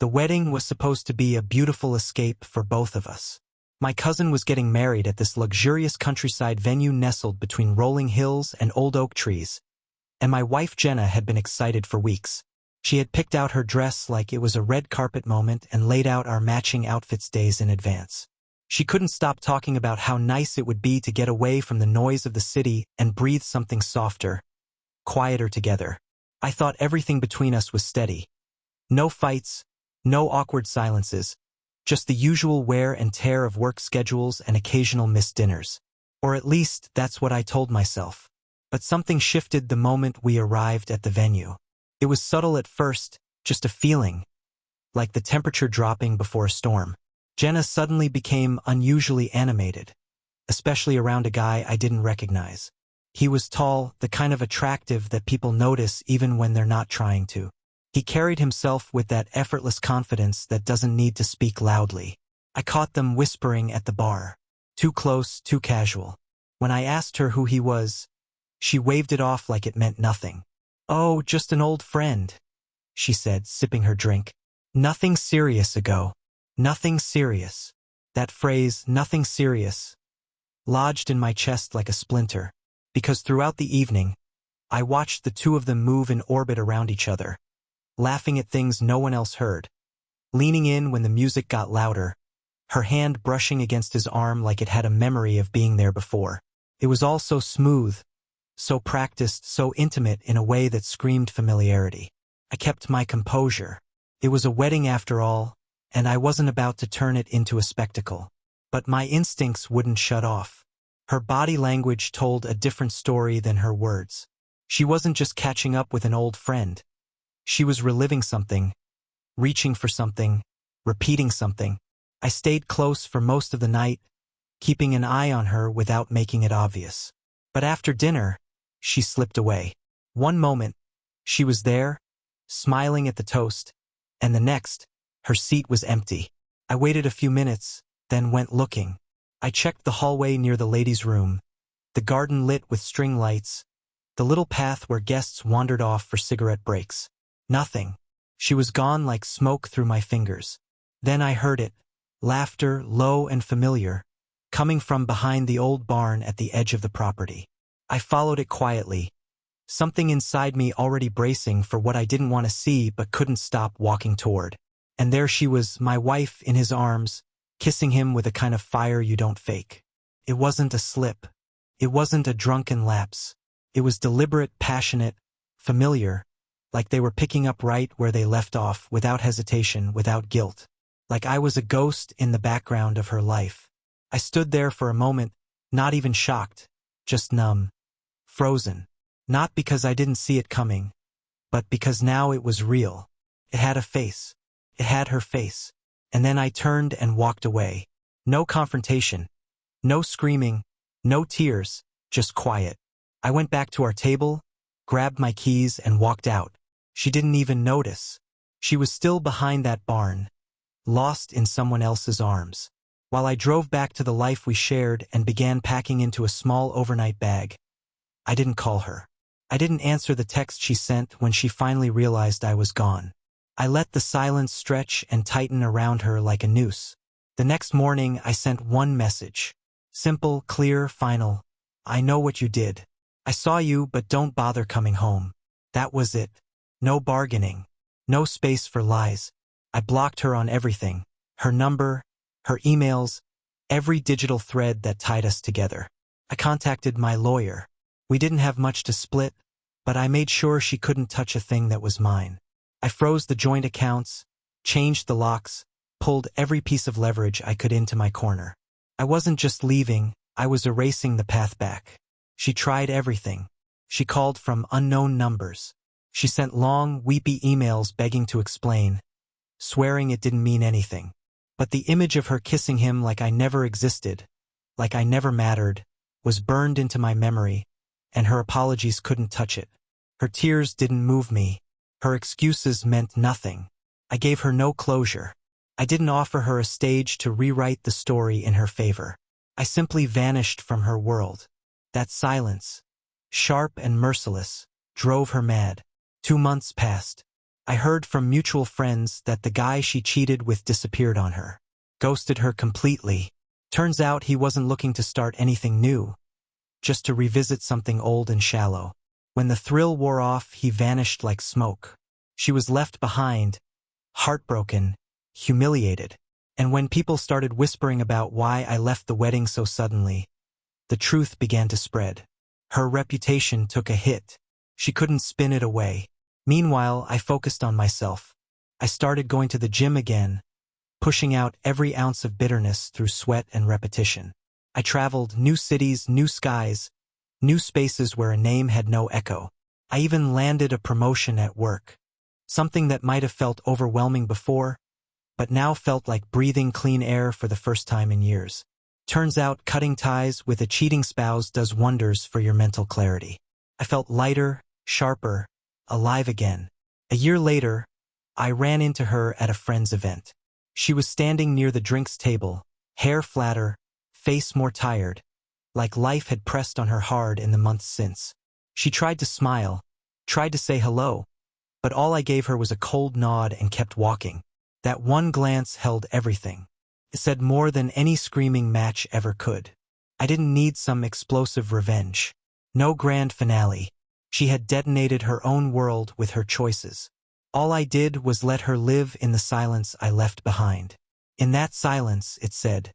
The wedding was supposed to be a beautiful escape for both of us. My cousin was getting married at this luxurious countryside venue nestled between rolling hills and old oak trees, and my wife Jenna had been excited for weeks. She had picked out her dress like it was a red carpet moment and laid out our matching outfits days in advance. She couldn't stop talking about how nice it would be to get away from the noise of the city and breathe something softer, quieter together. I thought everything between us was steady. No fights, no awkward silences, just the usual wear and tear of work schedules and occasional missed dinners. Or at least that's what I told myself. But something shifted the moment we arrived at the venue. It was subtle at first, just a feeling, like the temperature dropping before a storm. Jenna suddenly became unusually animated, especially around a guy I didn't recognize. He was tall, the kind of attractive that people notice even when they're not trying to. He carried himself with that effortless confidence that doesn't need to speak loudly. I caught them whispering at the bar. Too close, too casual. When I asked her who he was, she waved it off like it meant nothing. "Oh, just an old friend," she said, sipping her drink. "Nothing serious ago. Nothing serious." That phrase, "nothing serious," lodged in my chest like a splinter, because throughout the evening, I watched the two of them move in orbit around each other, laughing at things no one else heard, leaning in when the music got louder, her hand brushing against his arm like it had a memory of being there before. It was all so smooth, so practiced, so intimate in a way that screamed familiarity. I kept my composure. It was a wedding after all, and I wasn't about to turn it into a spectacle. But my instincts wouldn't shut off. Her body language told a different story than her words. She wasn't just catching up with an old friend. She was reliving something, reaching for something, repeating something. I stayed close for most of the night, keeping an eye on her without making it obvious. But after dinner, she slipped away. One moment, she was there, smiling at the toast, and the next, her seat was empty. I waited a few minutes, then went looking. I checked the hallway near the ladies' room, the garden lit with string lights, the little path where guests wandered off for cigarette breaks. Nothing. She was gone like smoke through my fingers. Then I heard it, laughter, low and familiar, coming from behind the old barn at the edge of the property. I followed it quietly, something inside me already bracing for what I didn't want to see but couldn't stop walking toward. And there she was, my wife in his arms, kissing him with a kind of fire you don't fake. It wasn't a slip. It wasn't a drunken lapse. It was deliberate, passionate, familiar, like they were picking up right where they left off, without hesitation, without guilt. Like I was a ghost in the background of her life. I stood there for a moment, not even shocked, just numb, frozen. Not because I didn't see it coming, but because now it was real. It had a face. It had her face. And then I turned and walked away. No confrontation. No screaming. No tears. Just quiet. I went back to our table, grabbed my keys and walked out. She didn't even notice. She was still behind that barn, lost in someone else's arms. While I drove back to the life we shared and began packing into a small overnight bag, I didn't call her. I didn't answer the text she sent when she finally realized I was gone. I let the silence stretch and tighten around her like a noose. The next morning, I sent one message. Simple, clear, final. "I know what you did. I saw you, but don't bother coming home." That was it. No bargaining. No space for lies. I blocked her on everything. Her number, her emails, every digital thread that tied us together. I contacted my lawyer. We didn't have much to split, but I made sure she couldn't touch a thing that was mine. I froze the joint accounts, changed the locks, pulled every piece of leverage I could into my corner. I wasn't just leaving, I was erasing the path back. She tried everything. She called from unknown numbers. She sent long, weepy emails begging to explain, swearing it didn't mean anything. But the image of her kissing him like I never existed, like I never mattered, was burned into my memory, and her apologies couldn't touch it. Her tears didn't move me. Her excuses meant nothing. I gave her no closure. I didn't offer her a stage to rewrite the story in her favor. I simply vanished from her world. That silence, sharp and merciless, drove her mad. 2 months passed. I heard from mutual friends that the guy she cheated with disappeared on her. Ghosted her completely. Turns out he wasn't looking to start anything new, just to revisit something old and shallow. When the thrill wore off, he vanished like smoke. She was left behind, heartbroken, humiliated. And when people started whispering about why I left the wedding so suddenly, the truth began to spread. Her reputation took a hit. She couldn't spin it away. Meanwhile, I focused on myself. I started going to the gym again, pushing out every ounce of bitterness through sweat and repetition. I traveled new cities, new skies, new spaces where a name had no echo. I even landed a promotion at work. Something that might have felt overwhelming before, but now felt like breathing clean air for the first time in years. Turns out cutting ties with a cheating spouse does wonders for your mental clarity. I felt lighter, sharper, alive again. A year later, I ran into her at a friend's event. She was standing near the drinks table, hair flatter, face more tired, like life had pressed on her hard in the months since. She tried to smile, tried to say hello, but all I gave her was a cold nod and kept walking. That one glance held everything. It said more than any screaming match ever could. I didn't need some explosive revenge. No grand finale. She had detonated her own world with her choices. All I did was let her live in the silence I left behind. In that silence, it said,